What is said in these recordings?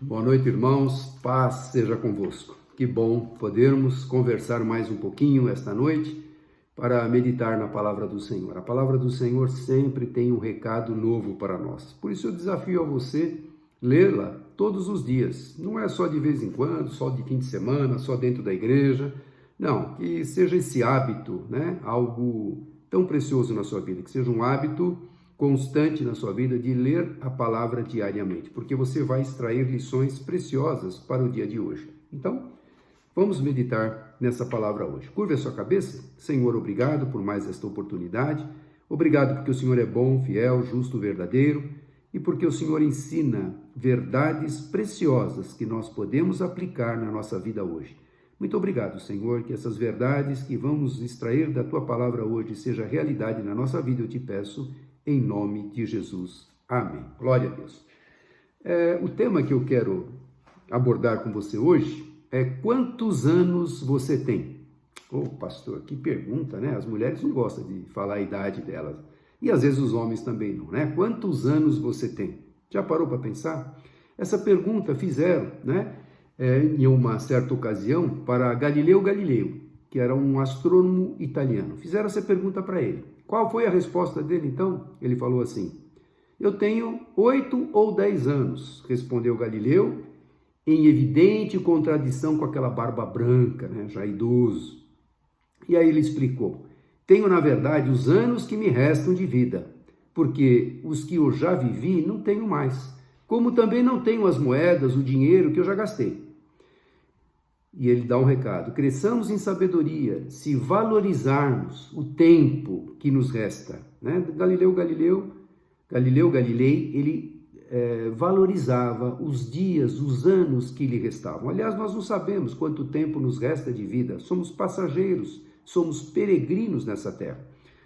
Boa noite, irmãos. Paz seja convosco. Que bom podermos conversar mais um pouquinho esta noite para meditar na palavra do Senhor. A palavra do Senhor sempre tem um recado novo para nós. Por isso eu desafio a você lê-la todos os dias. Não é só de vez em quando, só de fim de semana, só dentro da igreja. Não, que seja esse hábito, algo tão precioso na sua vida, que seja um hábito constante na sua vida de ler a palavra diariamente, porque você vai extrair lições preciosas para o dia de hoje. Então, vamos meditar nessa palavra hoje. Curve a sua cabeça. Senhor, obrigado por mais esta oportunidade. Obrigado porque o Senhor é bom, fiel, justo, verdadeiro e porque o Senhor ensina verdades preciosas que nós podemos aplicar na nossa vida hoje. Muito obrigado, Senhor, que essas verdades que vamos extrair da Tua palavra hoje seja realidade na nossa vida, eu te peço, em nome de Jesus. Amém. Glória a Deus. O tema que eu quero abordar com você hoje é quantos anos você tem? Ô, pastor, que pergunta, né? As mulheres não gostam de falar a idade delas. E às vezes os homens também não, né? Quantos anos você tem? Já parou para pensar? Essa pergunta fizeram, em uma certa ocasião para Galileu Galilei, que era um astrônomo italiano. Fizeram essa pergunta para ele. Qual foi a resposta dele, então? Ele falou assim: eu tenho 8 ou 10 anos, respondeu Galileu, em evidente contradição com aquela barba branca, já idoso. E aí ele explicou: tenho, na verdade, os anos que me restam de vida, porque os que eu já vivi não tenho mais, como também não tenho as moedas, o dinheiro que eu já gastei. E ele dá um recado: cresçamos em sabedoria se valorizarmos o tempo que nos resta. Galileu Galilei, ele valorizava os dias, os anos que lhe restavam. Aliás, nós não sabemos quanto tempo nos resta de vida. Somos passageiros, somos peregrinos nessa terra.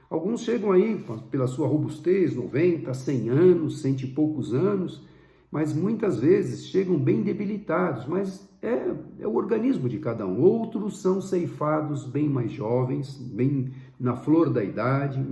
Alguns chegam aí, pela sua robustez, 90, 100 anos, 100 e poucos anos, mas muitas vezes chegam bem debilitados, mas é o organismo de cada um. Outros são ceifados bem mais jovens, bem na flor da idade,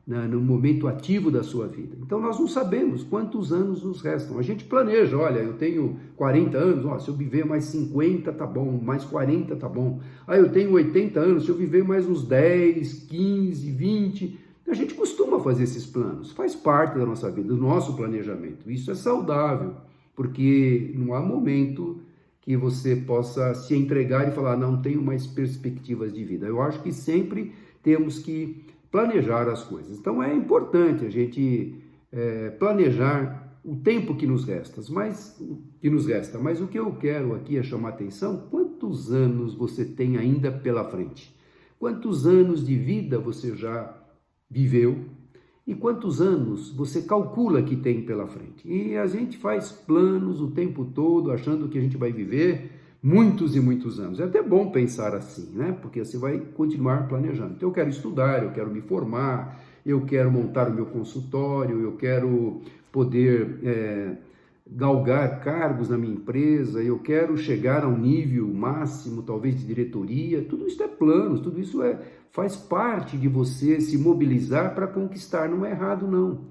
no momento ativo da sua vida. Então nós não sabemos quantos anos nos restam. A gente planeja, olha, eu tenho 40 anos, se eu viver mais 50 tá bom, mais 40 tá bom. Eu tenho 80 anos, se eu viver mais uns 10, 15, 20... A gente costuma fazer esses planos, faz parte da nossa vida, do nosso planejamento. Isso é saudável, porque não há momento que você possa se entregar e falar, não tenho mais perspectivas de vida. Eu acho que sempre temos que planejar as coisas. Então é importante a gente planejar o tempo que nos resta, mas o que eu quero aqui é chamar a atenção: quantos anos você tem ainda pela frente? Quantos anos de vida você já viveu e quantos anos você calcula que tem pela frente? E a gente faz planos o tempo todo achando que a gente vai viver muitos e muitos anos. É até bom pensar assim, porque você vai continuar planejando. Então eu quero estudar, eu quero me formar, eu quero montar o meu consultório, eu quero poder galgar cargos na minha empresa, eu quero chegar a um nível máximo, talvez de diretoria. Tudo isso é planos, tudo isso faz parte de você se mobilizar para conquistar. Não é errado, não.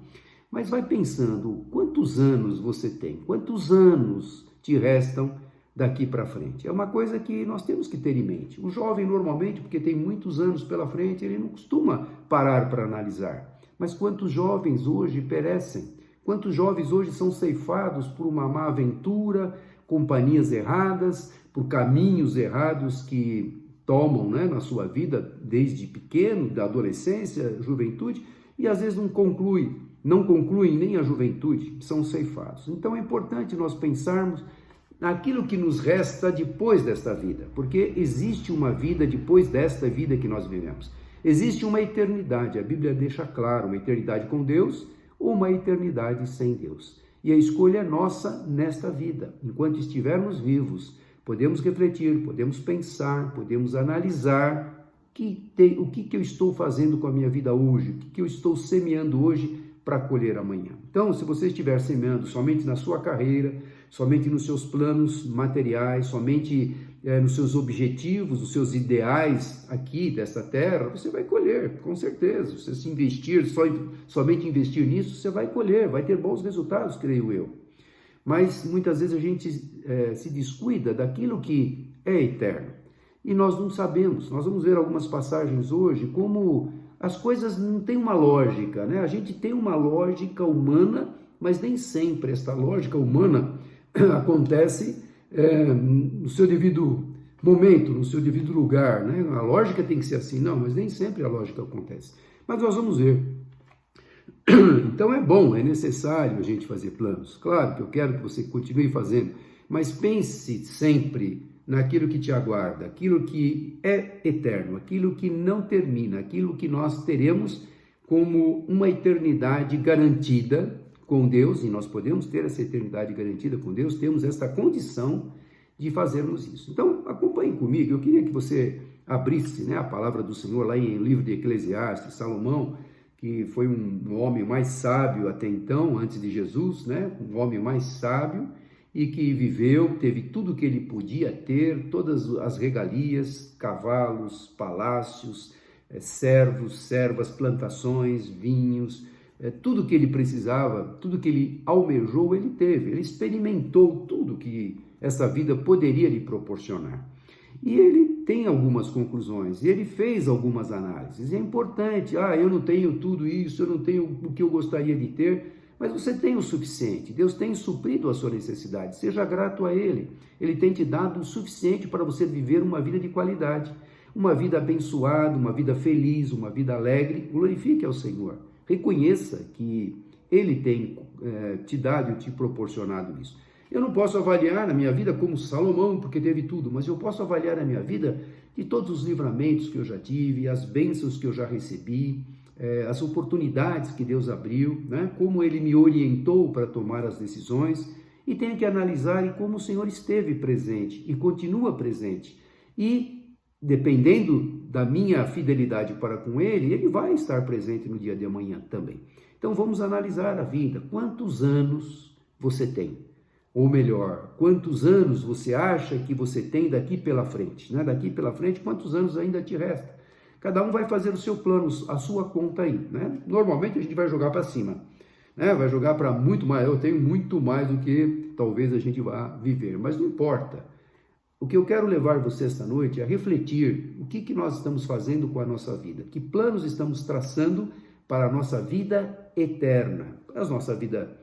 Mas vai pensando, quantos anos você tem? Quantos anos te restam daqui para frente? É uma coisa que nós temos que ter em mente. O jovem, normalmente, porque tem muitos anos pela frente, ele não costuma parar para analisar. Mas quantos jovens hoje perecem? Quantos jovens hoje são ceifados por uma má aventura, companhias erradas, por caminhos errados que tomam na sua vida desde pequeno, da adolescência, juventude, e às vezes não concluem nem a juventude, são ceifados. Então é importante nós pensarmos naquilo que nos resta depois desta vida, porque existe uma vida depois desta vida que nós vivemos. Existe uma eternidade, a Bíblia deixa claro, uma eternidade com Deus ou uma eternidade sem Deus. E a escolha é nossa nesta vida. Enquanto estivermos vivos, podemos refletir, podemos pensar, podemos analisar o que eu estou fazendo com a minha vida hoje, o que eu estou semeando hoje para colher amanhã. Então, se você estiver semeando somente na sua carreira, somente nos seus planos materiais, somente nos seus objetivos, nos seus ideais aqui desta terra, você vai colher, com certeza. Se você investir, somente investir nisso, você vai colher, vai ter bons resultados, creio eu. mas muitas vezes a gente se descuida daquilo que é eterno. E nós não sabemos. Nós vamos ver algumas passagens hoje como as coisas não têm uma lógica, né? A gente tem uma lógica humana, mas nem sempre esta lógica humana acontece no seu devido momento, no seu devido lugar, né? A lógica tem que ser assim, não, mas nem sempre a lógica acontece. Mas nós vamos ver. Então é bom, é necessário a gente fazer planos. Claro que eu quero que você continue fazendo, mas pense sempre naquilo que te aguarda, aquilo que é eterno, aquilo que não termina, aquilo que nós teremos como uma eternidade garantida com Deus, e nós podemos ter essa eternidade garantida com Deus, temos esta condição de fazermos isso. Então, acompanhe comigo, eu queria que você abrisse, né, a palavra do Senhor lá em livro de Eclesiastes. Salomão, que foi um homem mais sábio até então, antes de Jesus, né, um homem mais sábio, e que viveu, teve tudo que ele podia ter, todas as regalias, cavalos, palácios, servos, servas, plantações, vinhos, tudo que ele precisava, tudo que ele almejou, ele teve. Ele experimentou tudo que essa vida poderia lhe proporcionar. E ele tem algumas conclusões, e ele fez algumas análises. É importante, eu não tenho tudo isso, eu não tenho o que eu gostaria de ter, mas você tem o suficiente. Deus tem suprido a sua necessidade. Seja grato a Ele. Ele tem te dado o suficiente para você viver uma vida de qualidade, uma vida abençoada, uma vida feliz, uma vida alegre. Glorifique ao Senhor. Reconheça que Ele tem te dado e te proporcionado isso. Eu não posso avaliar a minha vida como Salomão, porque teve tudo, mas eu posso avaliar a minha vida de todos os livramentos que eu já tive, as bênçãos que eu já recebi, as oportunidades que Deus abriu, né? Como Ele me orientou para tomar as decisões, e tenho que analisar em como o Senhor esteve presente e continua presente. E, dependendo da minha fidelidade para com Ele, Ele vai estar presente no dia de amanhã também. Então vamos analisar a vida. Quantos anos você tem? Ou melhor, quantos anos você acha que você tem daqui pela frente? Né? Daqui pela frente, quantos anos ainda te resta? Cada um vai fazer o seu plano, a sua conta aí, né? Normalmente a gente vai jogar para cima, né? Vai jogar para muito mais. Eu tenho muito mais do que talvez a gente vá viver, mas não importa. O que eu quero levar você esta noite é a refletir o que nós estamos fazendo com a nossa vida, que planos estamos traçando para a nossa vida eterna, para a nossa vida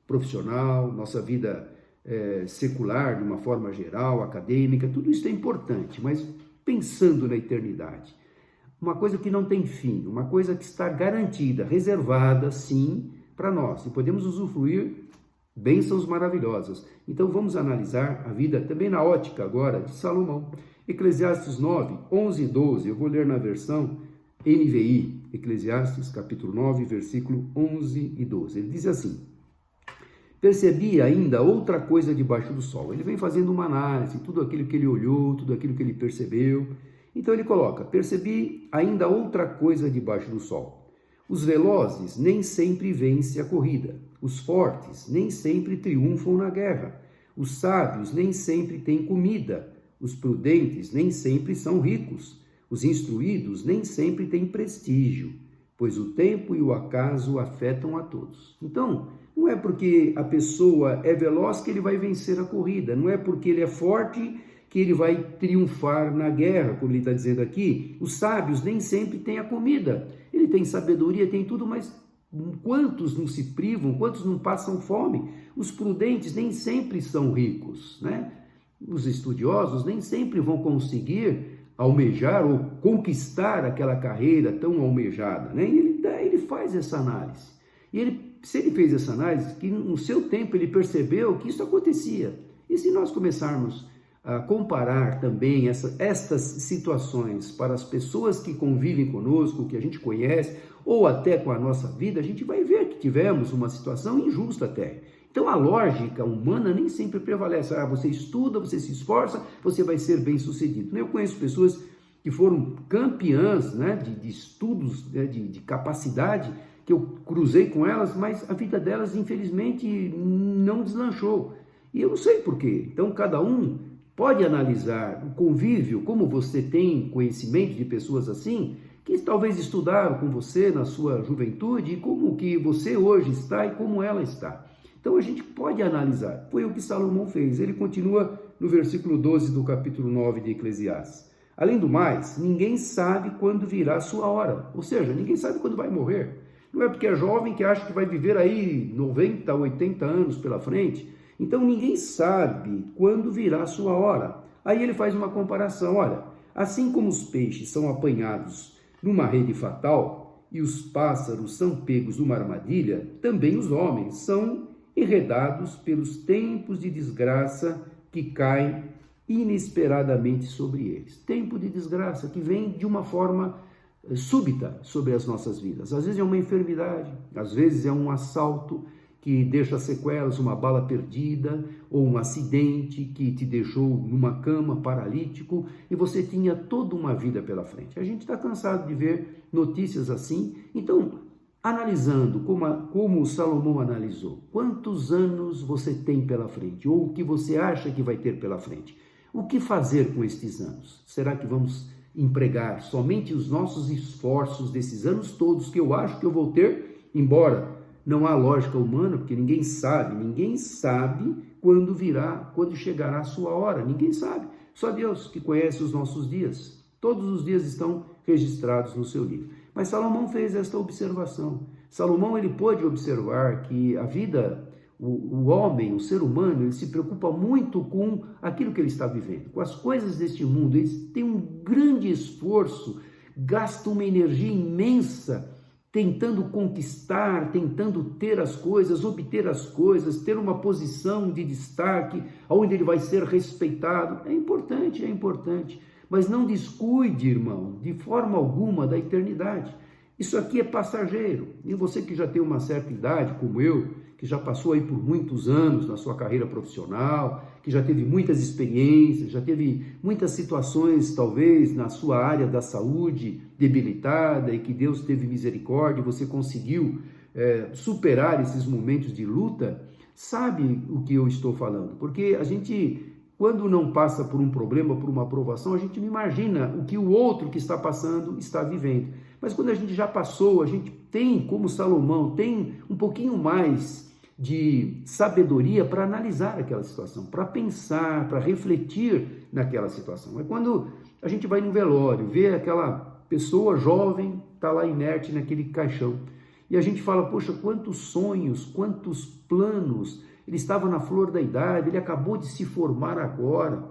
profissional, nossa vida secular, de uma forma geral, acadêmica. Tudo isso é importante, mas pensando na eternidade. Uma coisa que não tem fim, uma coisa que está garantida, reservada, sim, para nós. E podemos usufruir bênçãos maravilhosas. Então vamos analisar a vida também na ótica agora de Salomão. Eclesiastes 9, 11 e 12, eu vou ler na versão NVI. Eclesiastes capítulo 9, versículo 11 e 12. Ele diz assim: percebi ainda outra coisa debaixo do sol. Ele vem fazendo uma análise, tudo aquilo que ele olhou, tudo aquilo que ele percebeu. Então ele coloca: percebi ainda outra coisa debaixo do sol. Os velozes nem sempre vencem a corrida. Os fortes nem sempre triunfam na guerra. Os sábios nem sempre têm comida. Os prudentes nem sempre são ricos. Os instruídos nem sempre têm prestígio, pois o tempo e o acaso afetam a todos. Então, não é porque a pessoa é veloz que ele vai vencer a corrida. Não é porque ele é forte que ele vai triunfar na guerra, como ele está dizendo aqui. Os sábios nem sempre têm a comida. Ele tem sabedoria, tem tudo, mas quantos não se privam, quantos não passam fome? Os prudentes nem sempre são ricos, né? Os estudiosos nem sempre vão conseguir almejar ou conquistar aquela carreira tão almejada, né? E ele faz essa análise. E se ele fez essa análise, que no seu tempo ele percebeu que isso acontecia. E se nós começarmos a comparar também estas situações para as pessoas que convivem conosco, que a gente conhece, ou até com a nossa vida, a gente vai ver que tivemos uma situação injusta até. Então a lógica humana nem sempre prevalece. Você estuda, você se esforça, você vai ser bem sucedido. Eu conheço pessoas que foram campeãs, né, de estudos, né, de capacidade, que eu cruzei com elas, mas a vida delas infelizmente não deslanchou. E eu não sei por quê. Então cada um pode analisar o convívio, como você tem conhecimento de pessoas assim, que talvez estudaram com você na sua juventude, e como que você hoje está e como ela está. Então a gente pode analisar. Foi o que Salomão fez. Ele continua no versículo 12 do capítulo 9 de Eclesiastes. Além do mais, ninguém sabe quando virá a sua hora. Ou seja, ninguém sabe quando vai morrer. Não é porque é jovem que acha que vai viver aí 90, 80 anos pela frente. Então ninguém sabe quando virá a sua hora. Aí ele faz uma comparação. Olha, assim como os peixes são apanhados numa rede fatal e os pássaros são pegos numa armadilha, também os homens são enredados pelos tempos de desgraça que caem inesperadamente sobre eles. Tempo de desgraça que vem de uma forma súbita sobre as nossas vidas. Às vezes é uma enfermidade, às vezes é um assalto que deixa sequelas, uma bala perdida, ou um acidente que te deixou numa cama paralítico e você tinha toda uma vida pela frente. A gente está cansado de ver notícias assim. Então, analisando como Salomão analisou, quantos anos você tem pela frente, ou o que você acha que vai ter pela frente? O que fazer com estes anos? Será que vamos empregar somente os nossos esforços desses anos todos que eu acho que eu vou ter, embora não há lógica humana, porque ninguém sabe quando virá, quando chegará a sua hora, ninguém sabe. Só Deus que conhece os nossos dias. Todos os dias estão registrados no seu livro. Mas Salomão fez esta observação. Salomão, ele pôde observar que a vida, o homem, o ser humano, ele se preocupa muito com aquilo que ele está vivendo, com as coisas deste mundo. Ele tem um grande esforço, gasta uma energia imensa tentando conquistar, tentando ter as coisas, obter as coisas, ter uma posição de destaque, onde ele vai ser respeitado. É importante, mas não descuide, irmão, de forma alguma da eternidade. Isso aqui é passageiro. E você que já tem uma certa idade, como eu, que já passou aí por muitos anos na sua carreira profissional, que já teve muitas experiências, já teve muitas situações, talvez, na sua área da saúde debilitada e que Deus teve misericórdia e você conseguiu superar esses momentos de luta, sabe o que eu estou falando. Porque a gente, quando não passa por um problema, por uma provação, a gente não imagina o que o outro que está passando está vivendo. Mas quando a gente já passou, a gente tem, como Salomão, tem um pouquinho mais de sabedoria para analisar aquela situação, para pensar, para refletir naquela situação. É quando a gente vai no velório, vê aquela pessoa jovem, está lá inerte naquele caixão, e a gente fala, poxa, quantos sonhos, quantos planos, ele estava na flor da idade, ele acabou de se formar agora.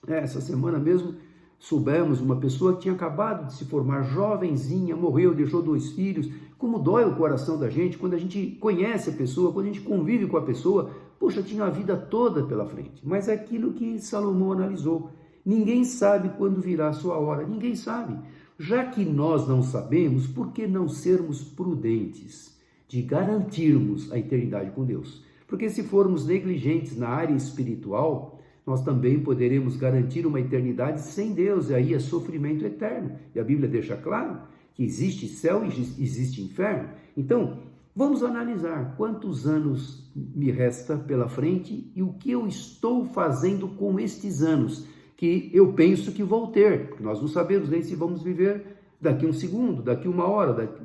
Essa semana mesmo soubemos uma pessoa que tinha acabado de se formar, jovenzinha, morreu, deixou 2 filhos. Como dói o coração da gente quando a gente conhece a pessoa, quando a gente convive com a pessoa. Poxa, tinha a vida toda pela frente. Mas é aquilo que Salomão analisou. Ninguém sabe quando virá a sua hora, ninguém sabe. Já que nós não sabemos, por que não sermos prudentes de garantirmos a eternidade com Deus? Porque se formos negligentes na área espiritual, nós também poderemos garantir uma eternidade sem Deus, e aí é sofrimento eterno. E a Bíblia deixa claro que existe céu e existe inferno. Então, vamos analisar quantos anos me resta pela frente e o que eu estou fazendo com estes anos que eu penso que vou ter. Porque nós não sabemos nem se vamos viver daqui 1 segundo, daqui 1 hora,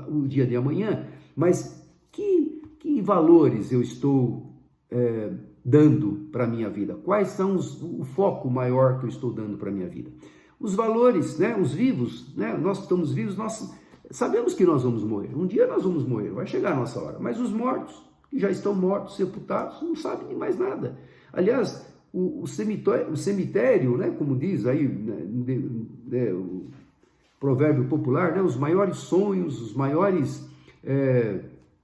o dia de amanhã. Mas que valores eu estou dando para a minha vida? Quais são o foco maior que eu estou dando para a minha vida? Os valores, né? Os vivos, né? Nós que estamos vivos, nós sabemos que nós vamos morrer. Um dia nós vamos morrer, vai chegar a nossa hora. Mas os mortos, que já estão mortos, sepultados, não sabem de mais nada. Aliás, o cemitério, né? Como diz aí o provérbio popular, né? Os maiores sonhos, os maiores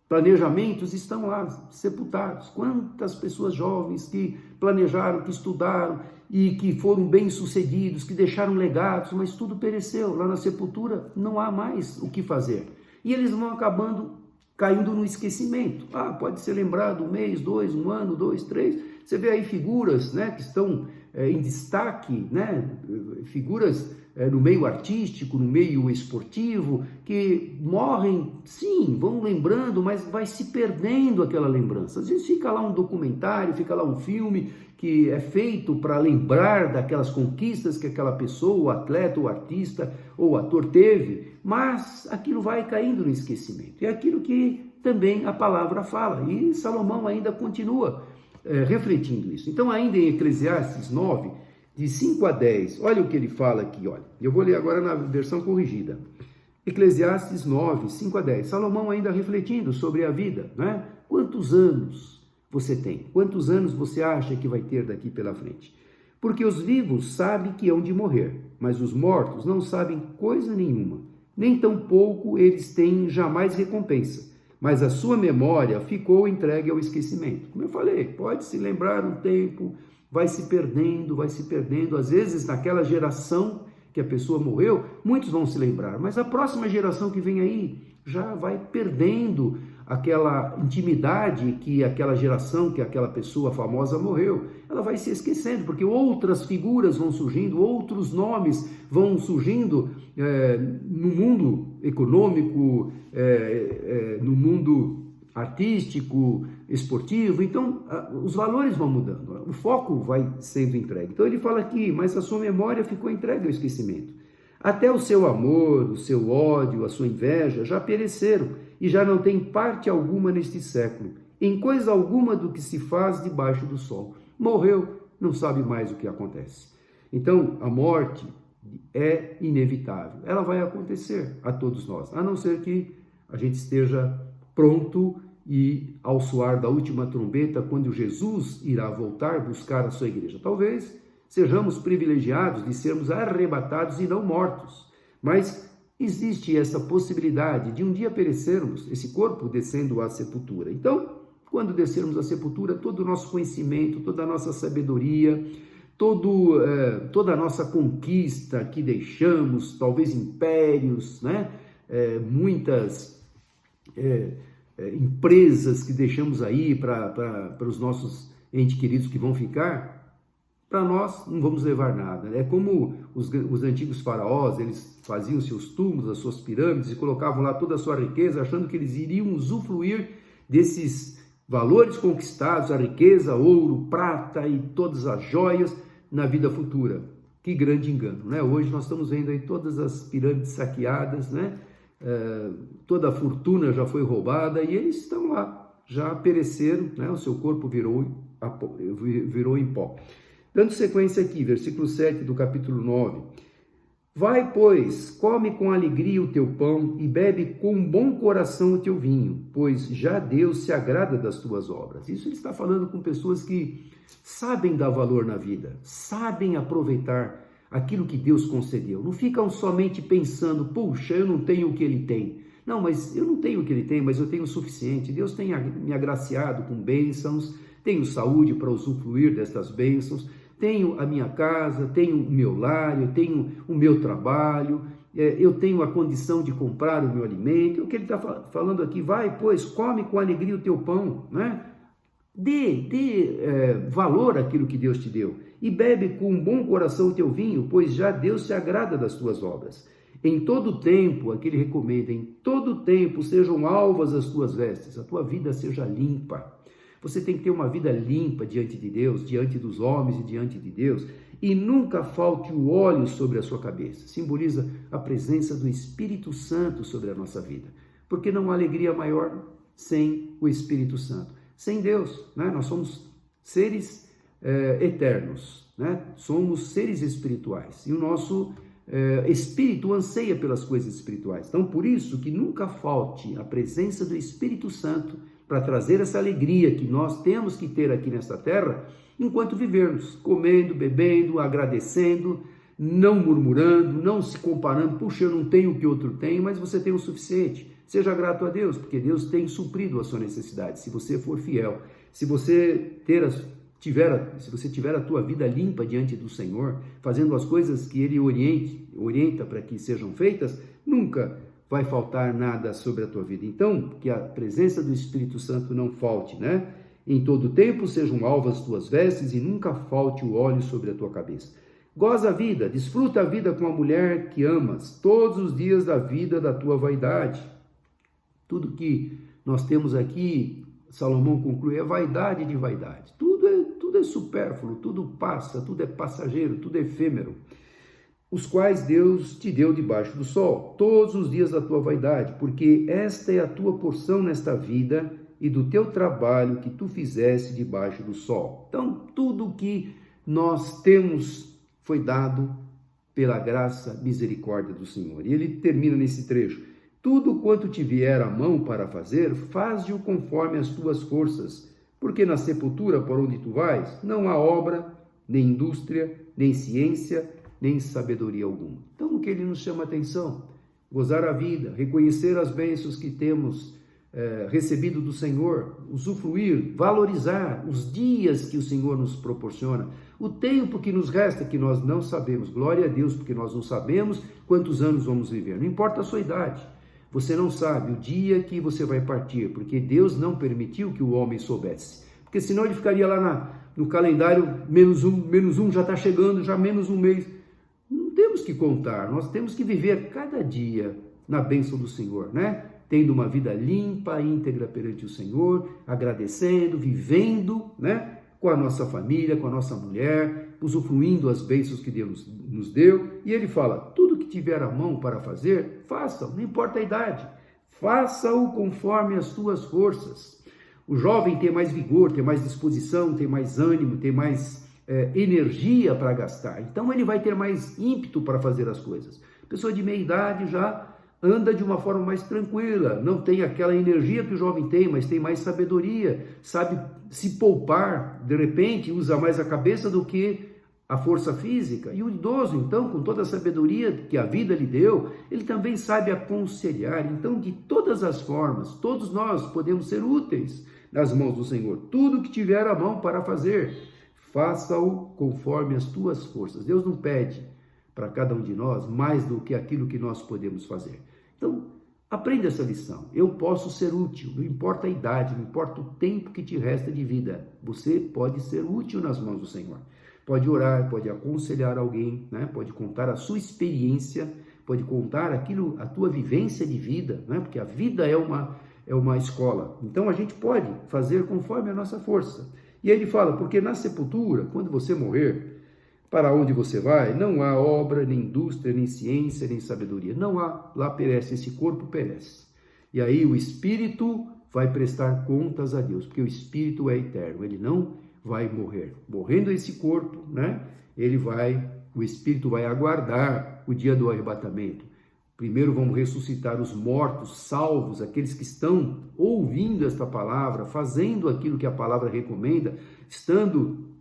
planejamentos estão lá, sepultados. Quantas pessoas jovens que planejaram, que estudaram e que foram bem-sucedidos, que deixaram legados, mas tudo pereceu. Lá na sepultura não há mais o que fazer. E eles vão acabando caindo no esquecimento. Pode ser lembrado 1 mês, 2, 1 ano, 2, 3. Você vê aí figuras, né, que estão em destaque, né, figuras no meio artístico, no meio esportivo, que morrem, sim, vão lembrando, mas vai se perdendo aquela lembrança. Às vezes fica lá um documentário, fica lá um filme que é feito para lembrar daquelas conquistas que aquela pessoa, o atleta, o artista ou o ator teve, mas aquilo vai caindo no esquecimento. É aquilo que também a palavra fala. E Salomão ainda continua refletindo isso. Então, ainda em Eclesiastes 9, de 5 a 10, olha o que ele fala aqui, olha. Eu vou ler agora na versão corrigida. Eclesiastes 9, 5 a 10. Salomão ainda refletindo sobre a vida, né? Quantos anos você tem? Quantos anos você acha que vai ter daqui pela frente? Porque os vivos sabem que hão de morrer, mas os mortos não sabem coisa nenhuma. Nem tampouco eles têm jamais recompensa, mas a sua memória ficou entregue ao esquecimento. Como eu falei, pode se lembrar um tempo, vai se perdendo. Às vezes, naquela geração que a pessoa morreu, muitos vão se lembrar, mas a próxima geração que vem aí já vai perdendo aquela intimidade que aquela geração, que aquela pessoa famosa morreu. Ela vai se esquecendo, porque outras figuras vão surgindo, outros nomes vão surgindo no mundo econômico, no mundo artístico, esportivo. Então, os valores vão mudando, o foco vai sendo entregue. Então, ele fala aqui, mas a sua memória ficou entregue ao esquecimento. Até o seu amor, o seu ódio, a sua inveja já pereceram e já não tem parte alguma neste século, em coisa alguma do que se faz debaixo do sol. Morreu, não sabe mais o que acontece. Então, a morte é inevitável. Ela vai acontecer a todos nós, a não ser que a gente esteja pronto e ao soar da última trombeta, quando Jesus irá voltar buscar a sua igreja. Talvez sejamos privilegiados de sermos arrebatados e não mortos, mas existe essa possibilidade de um dia perecermos, esse corpo descendo à sepultura. Então, quando descermos à sepultura, todo o nosso conhecimento, toda a nossa sabedoria, toda a nossa conquista que deixamos, talvez impérios, né? Muitas empresas que deixamos aí para os nossos entes queridos que vão ficar, para nós não vamos levar nada. É como os antigos faraós, eles faziam seus túmulos, as suas pirâmides e colocavam lá toda a sua riqueza, achando que eles iriam usufruir desses valores conquistados, a riqueza, ouro, prata e todas as joias na vida futura. Que grande engano, né? Hoje nós estamos vendo aí todas as pirâmides saqueadas, né? Toda a fortuna já foi roubada e eles estão lá, já pereceram, né? O seu corpo virou em pó. Dando sequência aqui, versículo 7 do capítulo 9. Vai, pois, come com alegria o teu pão e bebe com bom coração o teu vinho, pois já Deus se agrada das tuas obras. Isso ele está falando com pessoas que sabem dar valor na vida, sabem aproveitar aquilo que Deus concedeu. Não ficam somente pensando, puxa, eu não tenho o que ele tem. Não, mas eu não tenho o que ele tem, mas eu tenho o suficiente. Deus tem me agraciado com bênçãos, tenho saúde para usufruir destas bênçãos, tenho a minha casa, tenho o meu lar, eu tenho o meu trabalho, eu tenho a condição de comprar o meu alimento. O que ele está falando aqui, vai, pois, come com alegria o teu pão, né? Dê valor àquilo que Deus te deu e bebe com um bom coração o teu vinho, pois já Deus se agrada das tuas obras. Em todo tempo, aqui ele recomenda, em todo tempo sejam alvas as tuas vestes, a tua vida seja limpa. Você tem que ter uma vida limpa diante de Deus, diante dos homens e diante de Deus, e nunca falte o óleo sobre a sua cabeça. Simboliza a presença do Espírito Santo sobre a nossa vida, porque não há alegria maior sem o Espírito Santo. Sem Deus, né? Nós somos seres eternos, né? Somos seres espirituais, e o nosso espírito anseia pelas coisas espirituais. Então, por isso que nunca falte a presença do Espírito Santo para trazer essa alegria que nós temos que ter aqui nesta terra, enquanto vivermos, comendo, bebendo, agradecendo, não murmurando, não se comparando, puxa, eu não tenho o que outro tem, mas você tem o suficiente. Seja grato a Deus, porque Deus tem suprido a sua necessidade, se você for fiel. Se você tiver a tua vida limpa diante do Senhor, fazendo as coisas que Ele orienta para que sejam feitas, nunca vai faltar nada sobre a tua vida. Então, que a presença do Espírito Santo não falte, né? Em todo tempo sejam alvas as tuas vestes e nunca falte o óleo sobre a tua cabeça. Goza a vida, desfruta a vida com a mulher que amas, todos os dias da vida da tua vaidade. Tudo que nós temos aqui, Salomão conclui, é vaidade de vaidade. Tudo é supérfluo, tudo passa, tudo é passageiro, tudo é efêmero. os quais Deus te deu debaixo do sol, todos os dias da tua vaidade, porque esta é a tua porção nesta vida e do teu trabalho que tu fizeste debaixo do sol. Então, tudo que nós temos foi dado pela graça, misericórdia do Senhor. E ele termina nesse trecho: tudo quanto te vier à mão para fazer, faze-o conforme as tuas forças, porque na sepultura por onde tu vais, não há obra, nem indústria, nem ciência, nem sabedoria alguma. Então, o que ele nos chama a atenção? Gozar a vida, reconhecer as bênçãos que temos recebido do Senhor, usufruir, valorizar os dias que o Senhor nos proporciona, o tempo que nos resta, que nós não sabemos. Glória a Deus, porque nós não sabemos quantos anos vamos viver. Não importa a sua idade. Você não sabe o dia que você vai partir, porque Deus não permitiu que o homem soubesse. Porque senão ele ficaria lá no calendário, menos um, já está chegando, já menos um mês. Não temos que contar, nós temos que viver cada dia na bênção do Senhor, né? Tendo uma vida limpa, íntegra perante o Senhor, agradecendo, vivendo, né? Com a nossa família, com a nossa mulher, usufruindo as bênçãos que Deus nos deu. E ele fala: tudo que tiver a mão para fazer, faça, não importa a idade, faça-o conforme as tuas forças. O jovem tem mais vigor, tem mais disposição, tem mais ânimo, tem mais energia para gastar. Então ele vai ter mais ímpeto para fazer as coisas. Pessoa de meia idade já anda de uma forma mais tranquila, não tem aquela energia que o jovem tem, mas tem mais sabedoria, sabe se poupar, de repente usa mais a cabeça do que a força física. E o idoso, então, com toda a sabedoria que a vida lhe deu, ele também sabe aconselhar. Então, de todas as formas, todos nós podemos ser úteis nas mãos do Senhor. Tudo que tiver a mão para fazer, faça-o conforme as tuas forças. Deus não pede para cada um de nós mais do que aquilo que nós podemos fazer. Então, aprenda essa lição. Eu posso ser útil, não importa a idade, não importa o tempo que te resta de vida. Você pode ser útil nas mãos do Senhor. Pode orar, pode aconselhar alguém, né? Pode contar a sua experiência, pode contar a tua vivência de vida, né? Porque a vida é uma escola. Então, a gente pode fazer conforme a nossa força. E ele fala: porque na sepultura, quando você morrer, para onde você vai, não há obra, nem indústria, nem ciência, nem sabedoria. Não há, lá perece, esse corpo perece. E aí o espírito vai prestar contas a Deus, porque o espírito é eterno, ele não vai morrer. Morrendo esse corpo, né? O espírito vai aguardar o dia do arrebatamento. Primeiro vamos ressuscitar os mortos, salvos, aqueles que estão ouvindo esta palavra, fazendo aquilo que a palavra recomenda, estando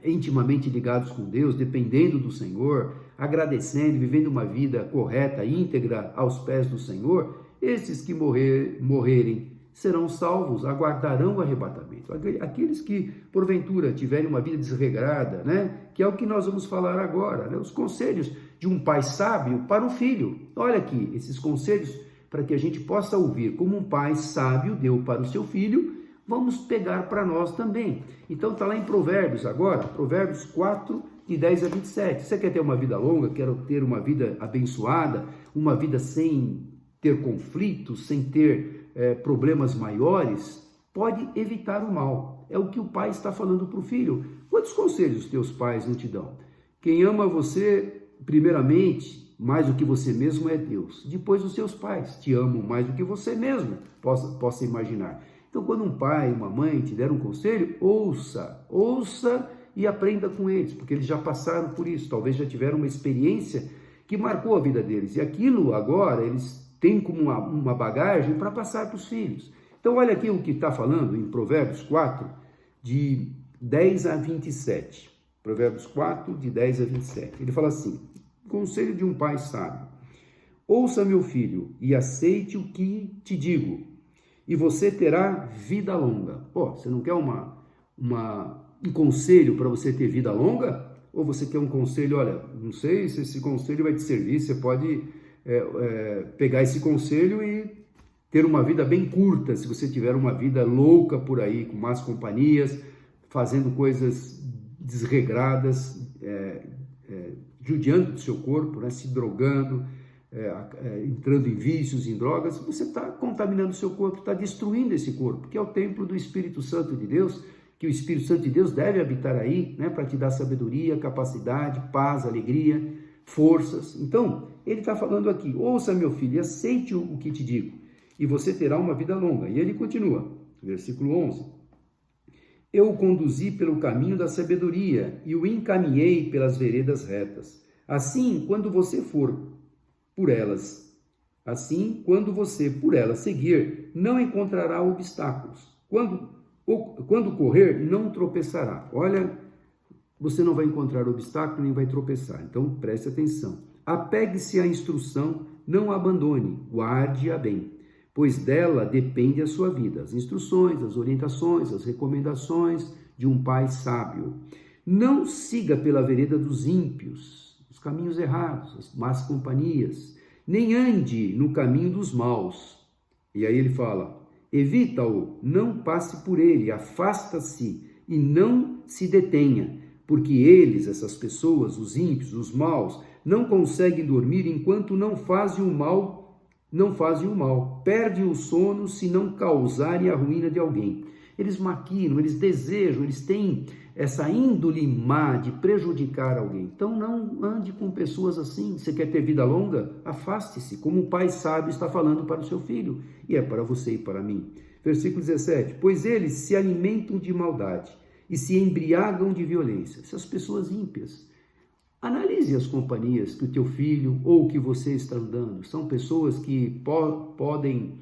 intimamente ligados com Deus, dependendo do Senhor, agradecendo, vivendo uma vida correta, íntegra aos pés do Senhor. Esses que morrerem serão salvos, aguardarão o arrebatamento. Aqueles que, porventura, tiverem uma vida desregrada, né? Que é o que nós vamos falar agora, né? Os conselhos de um pai sábio para o filho. Olha aqui, esses conselhos para que a gente possa ouvir como um pai sábio deu para o seu filho, vamos pegar para nós também. Então está lá em Provérbios agora, Provérbios 4, de 10 a 27. Você quer ter uma vida longa, quer ter uma vida abençoada, uma vida sem ter conflitos, sem ter problemas maiores, pode evitar o mal. É o que o pai está falando para o filho. Quantos conselhos teus pais não te dão? Quem ama você, primeiramente, mais do que você mesmo é Deus. Depois os seus pais te amam mais do que você mesmo possa imaginar. Então, quando um pai, uma mãe te der um conselho, ouça e aprenda com eles, porque eles já passaram por isso, talvez já tiveram uma experiência que marcou a vida deles, e aquilo agora eles têm como uma bagagem para passar para os filhos. Então, olha aqui o que está falando em Provérbios 4, de 10 a 27. Provérbios 4, de 10 a 27. Ele fala assim: conselho de um pai sábio. Ouça, meu filho, e aceite o que te digo, e você terá vida longa. Pô, você não quer um conselho para você ter vida longa? Ou você quer um conselho, olha, não sei se esse conselho vai te servir, você pode pegar esse conselho e ter uma vida bem curta, se você tiver uma vida louca por aí, com más companhias, fazendo coisas desregradas, judiando do seu corpo, né, se drogando, entrando em vícios, em drogas, você está contaminando o seu corpo, está destruindo esse corpo, que é o templo do Espírito Santo de Deus, que o Espírito Santo de Deus deve habitar aí, né, para te dar sabedoria, capacidade, paz, alegria, forças. Então, ele está falando aqui, ouça meu filho, e aceite o que te digo, e você terá uma vida longa. E ele continua, versículo 11. Eu o conduzi pelo caminho da sabedoria e o encaminhei pelas veredas retas. Assim, quando você por elas seguir, não encontrará obstáculos. Quando correr, não tropeçará. Olha, você não vai encontrar obstáculo nem vai tropeçar. Então, preste atenção. Apegue-se à instrução, não a abandone, guarde-a bem, pois dela depende a sua vida. As instruções, as orientações, as recomendações de um pai sábio. Não siga pela vereda dos ímpios, os caminhos errados, as más companhias, nem ande no caminho dos maus. E aí ele fala, evita-o, não passe por ele, afasta-se e não se detenha, porque eles, essas pessoas, os ímpios, os maus, não conseguem dormir enquanto não fazem o mal, perdem o sono se não causarem a ruína de alguém. Eles maquinam, eles desejam, eles têm essa índole má de prejudicar alguém. Então não ande com pessoas assim. Você quer ter vida longa? Afaste-se, como o pai sábio está falando para o seu filho, e é para você e para mim. Versículo 17, pois eles se alimentam de maldade e se embriagam de violência. Essas pessoas ímpias. Analise as companhias que o teu filho ou que você está andando. São pessoas que podem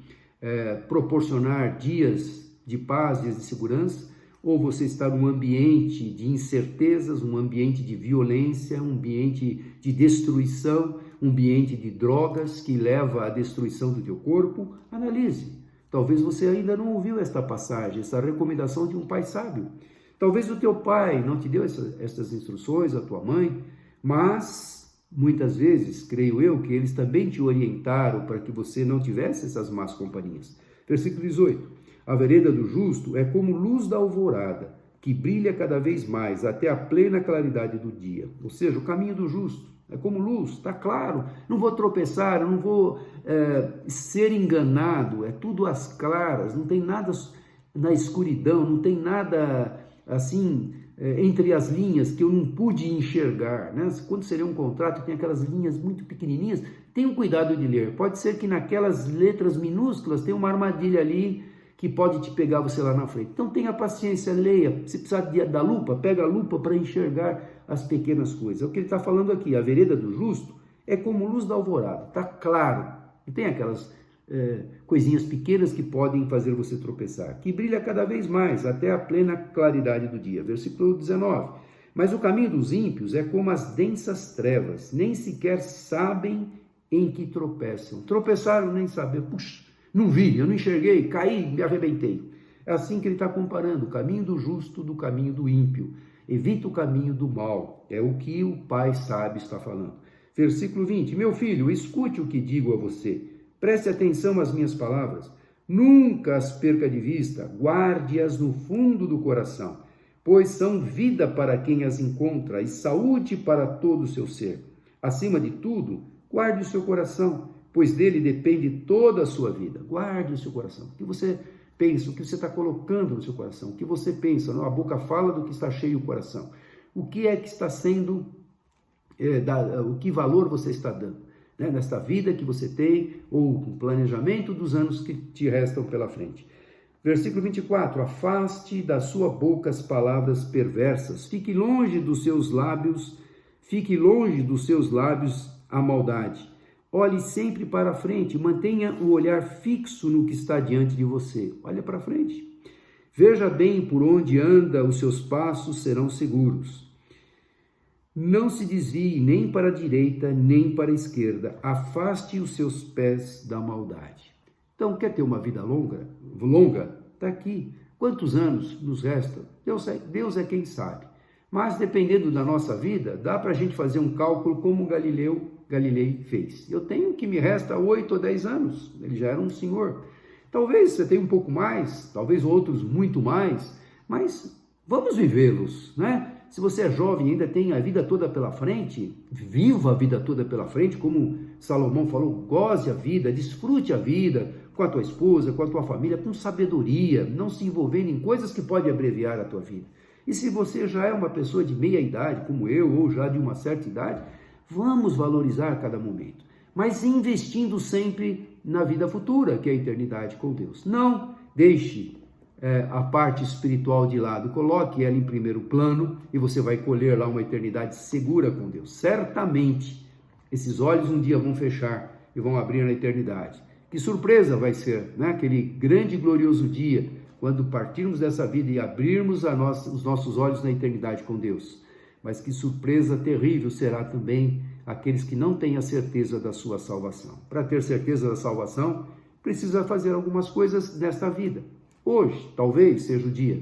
proporcionar dias de paz, dias de segurança, ou você está num ambiente de incertezas, um ambiente de violência, um ambiente de destruição, um ambiente de drogas que leva à destruição do teu corpo. Analise. Talvez você ainda não ouviu esta passagem, essa recomendação de um pai sábio. Talvez o teu pai não te deu essas instruções, a tua mãe, mas muitas vezes, creio eu, que eles também te orientaram para que você não tivesse essas más companhias. Versículo 18. A vereda do justo é como luz da alvorada, que brilha cada vez mais até a plena claridade do dia. Ou seja, o caminho do justo é como luz, está claro. Não vou tropeçar, não vou ser enganado, é tudo às claras, não tem nada na escuridão, não tem nada assim entre as linhas que eu não pude enxergar, né? Quando você lê um contrato, tem aquelas linhas muito pequenininhas, tenha cuidado de ler. Pode ser que naquelas letras minúsculas tenha uma armadilha ali que pode te pegar você lá na frente. Então tenha paciência, leia. Se precisar da lupa, pega a lupa para enxergar as pequenas coisas. É o que ele está falando aqui. A vereda do justo é como luz da alvorada. Está claro. Não tem aquelas coisinhas pequenas que podem fazer você tropeçar. Que brilha cada vez mais até a plena claridade do dia. Versículo 19. Mas o caminho dos ímpios é como as densas trevas. Nem sequer sabem em que tropeçam. Tropeçaram, nem saber. Puxa, não vi, eu não enxerguei, caí, me arrebentei. É assim que ele está comparando o caminho do justo do caminho do ímpio. Evita o caminho do mal. É o que o pai sábio está falando. Versículo 20. Meu filho, escute o que digo a você. Preste atenção às minhas palavras. Nunca as perca de vista. Guarde-as no fundo do coração, pois são vida para quem as encontra e saúde para todo o seu ser. Acima de tudo, guarde o seu coração, pois dele depende toda a sua vida. Guarde o seu coração. O que você pensa, o que você está colocando no seu coração, o que você pensa, não? A boca fala do que está cheio o coração. O que é que está sendo, o que valor você está dando, né? Nesta vida que você tem, ou o planejamento dos anos que te restam pela frente. Versículo 24, afaste da sua boca as palavras perversas, fique longe dos seus lábios a maldade. Olhe sempre para frente, mantenha o olhar fixo no que está diante de você. Olha para frente. Veja bem por onde anda, os seus passos serão seguros. Não se desvie nem para a direita, nem para a esquerda. Afaste os seus pés da maldade. Então, quer ter uma vida longa? Está aqui. Quantos anos nos restam? Deus é quem sabe. Mas, dependendo da nossa vida, dá para a gente fazer um cálculo como Galilei fez. Eu tenho que me resta 8 ou 10 anos. Ele já era um senhor. Talvez você tenha um pouco mais, talvez outros muito mais, mas vamos vivê-los, né? Se você é jovem e ainda tem a vida toda pela frente, viva a vida toda pela frente, como Salomão falou, goze a vida, desfrute a vida com a tua esposa, com a tua família, com sabedoria, não se envolvendo em coisas que podem abreviar a tua vida. E se você já é uma pessoa de meia idade, como eu, ou já de uma certa idade, Vamos valorizar cada momento, mas investindo sempre na vida futura, que é a eternidade com Deus. Não deixe a parte espiritual de lado, coloque ela em primeiro plano e você vai colher lá uma eternidade segura com Deus. Certamente, esses olhos um dia vão fechar e vão abrir na eternidade. Que surpresa vai ser, né? Aquele grande e glorioso dia, quando partirmos dessa vida e abrirmos os nossos olhos na eternidade com Deus. Mas que surpresa terrível será também aqueles que não têm a certeza da sua salvação. Para ter certeza da salvação, precisa fazer algumas coisas nesta vida. Hoje, talvez, seja o dia.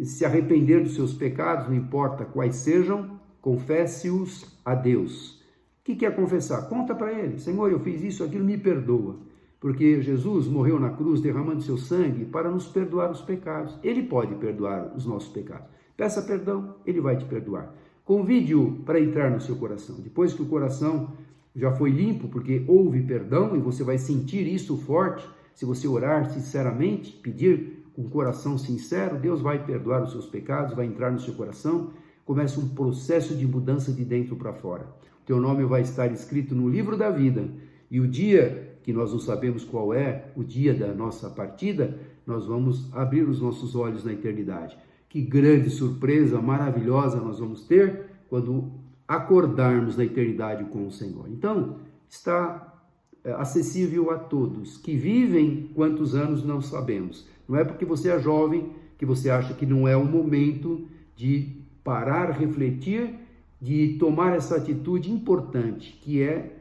Se arrepender dos seus pecados, não importa quais sejam, confesse-os a Deus. O que é confessar? Conta para ele. Senhor, eu fiz isso, aquilo, me perdoa. Porque Jesus morreu na cruz derramando seu sangue para nos perdoar os pecados. Ele pode perdoar os nossos pecados. Peça perdão, ele vai te perdoar. Convide-o para entrar no seu coração. Depois que o coração já foi limpo, porque houve perdão, e você vai sentir isso forte, se você orar sinceramente, pedir com coração sincero, Deus vai perdoar os seus pecados, vai entrar no seu coração, começa um processo de mudança de dentro para fora. O teu nome vai estar escrito no livro da vida, e o dia que nós não sabemos qual é, o dia da nossa partida, nós vamos abrir os nossos olhos na eternidade. Que grande surpresa maravilhosa nós vamos ter quando acordarmos na eternidade com o Senhor. Então, está acessível a todos, que vivem quantos anos não sabemos. Não é porque você é jovem que você acha que não é o momento de parar, refletir, de tomar essa atitude importante, que é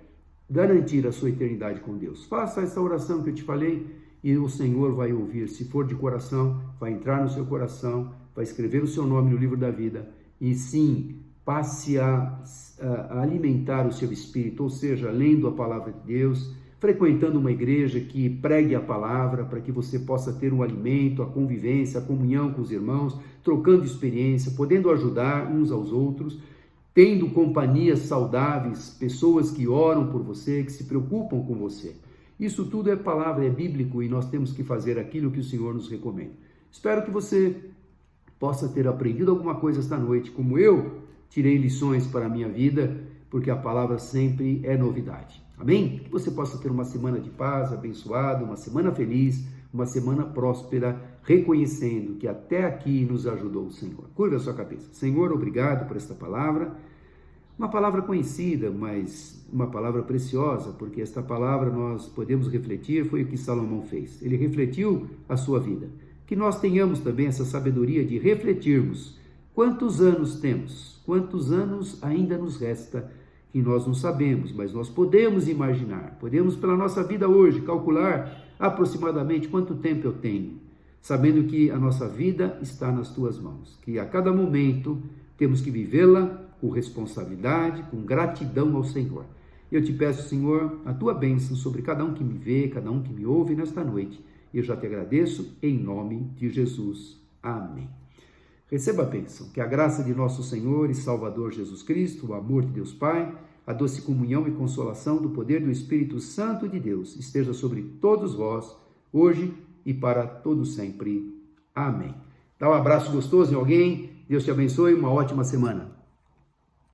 garantir a sua eternidade com Deus. Faça essa oração que eu te falei e o Senhor vai ouvir. Se for de coração, vai entrar no seu coração, vai escrever o seu nome no livro da vida e sim, passe a alimentar o seu espírito, ou seja, lendo a palavra de Deus, frequentando uma igreja que pregue a palavra para que você possa ter um alimento, a convivência, a comunhão com os irmãos, trocando experiência, podendo ajudar uns aos outros, tendo companhias saudáveis, pessoas que oram por você, que se preocupam com você. Isso tudo é palavra, é bíblico e nós temos que fazer aquilo que o Senhor nos recomenda. Espero que você possa ter aprendido alguma coisa esta noite, como eu tirei lições para a minha vida, porque a palavra sempre é novidade. Amém? Que você possa ter uma semana de paz, abençoada, uma semana feliz, uma semana próspera, reconhecendo que até aqui nos ajudou o Senhor. Curva a sua cabeça. Senhor, obrigado por esta palavra. Uma palavra conhecida, mas uma palavra preciosa, porque esta palavra nós podemos refletir, foi o que Salomão fez. Ele refletiu a sua vida. Que nós tenhamos também essa sabedoria de refletirmos quantos anos temos, quantos anos ainda nos resta, que nós não sabemos, mas nós podemos imaginar, podemos pela nossa vida hoje calcular aproximadamente quanto tempo eu tenho, sabendo que a nossa vida está nas tuas mãos, que a cada momento temos que vivê-la com responsabilidade, com gratidão ao Senhor. Eu te peço, Senhor, a tua bênção sobre cada um que me vê, cada um que me ouve nesta noite. Eu já te agradeço em nome de Jesus. Amém. Receba a bênção, que a graça de nosso Senhor e Salvador Jesus Cristo, o amor de Deus Pai, a doce comunhão e consolação do poder do Espírito Santo de Deus esteja sobre todos vós, hoje e para todo sempre. Amém. Dá um abraço gostoso em alguém, Deus te abençoe, uma ótima semana.